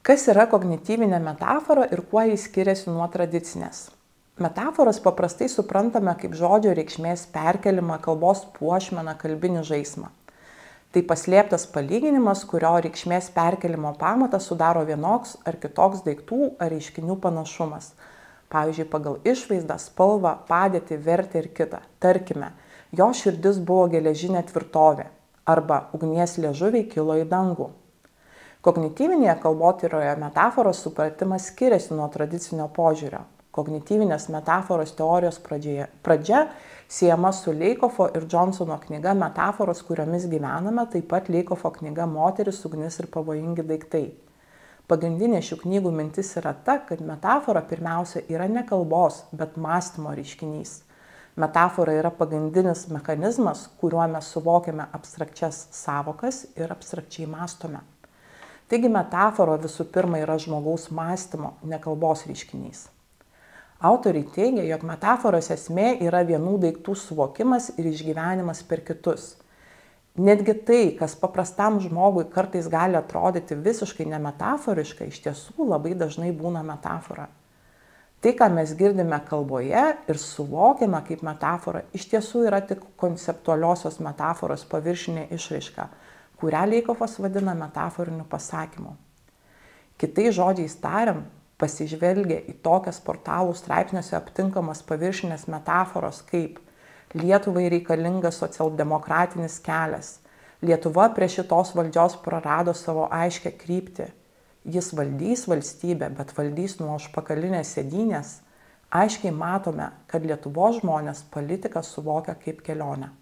Kas yra kognityvinė metafora ir kuo jis skiriasi nuo tradicinės? Metaforas paprastai suprantame kaip žodžio reikšmės perkelimą, kalbos puošmeną, kalbinį žaismą. Tai paslėptas palyginimas, kurio reikšmės perkelimo pamatas sudaro vienoks ar kitoks daiktų ar reiškinių panašumas. Pavyzdžiui, pagal išvaizdą, spalvą, padėtį, vertę ir kitą. Tarkime, jo širdis buvo geležinė tvirtovė arba ugnies liežuviai kilo į dangų. Kognityvinėje kalbotyroje metaforos supratimas skiriasi nuo tradicinio požiūrio. Kognityvinės metaforos teorijos pradžia siejama su Leikofo ir Johnsono knyga Metaforos, kuriomis gyvename, taip pat Leikofo knyga Moteris, ugnis ir pavojingi daiktai. Pagrindinė šių knygų mintis yra ta, kad metafora pirmiausia yra ne kalbos, bet mąstymo reiškinys. Metafora yra pagrindinis mechanizmas, kuriuo mes suvokiame abstrakčias sąvokas ir abstrakčiai mąstome. Taigi metafora visų pirma yra žmogaus mąstymo, ne kalbos reiškinys. Autoriai teigia, jog metaforos esmė yra vienų daiktų suvokimas ir išgyvenimas per kitus. Netgi tai, kas paprastam žmogui kartais gali atrodyti visiškai nemetaforiška, iš tiesų labai dažnai būna metafora. Tai, ką mes girdime kalboje ir suvokiame kaip metafora, iš tiesų yra tik konceptualiosios metaforos paviršinė išraiška, kurią Leikofas vadina metaforiniu pasakymu. Kitais žodžiais tariant, pasižvelgia į tokias portalų straipsniuose aptinkamas paviršinės metaforos kaip Lietuvai reikalingas socialdemokratinis kelias, Lietuva prie šitos valdžios prarado savo aiškę kryptį, jis valdys valstybę, bet valdys nuo užpakalinės sėdynės, aiškiai matome, kad Lietuvos žmonės politiką suvokia kaip kelionę.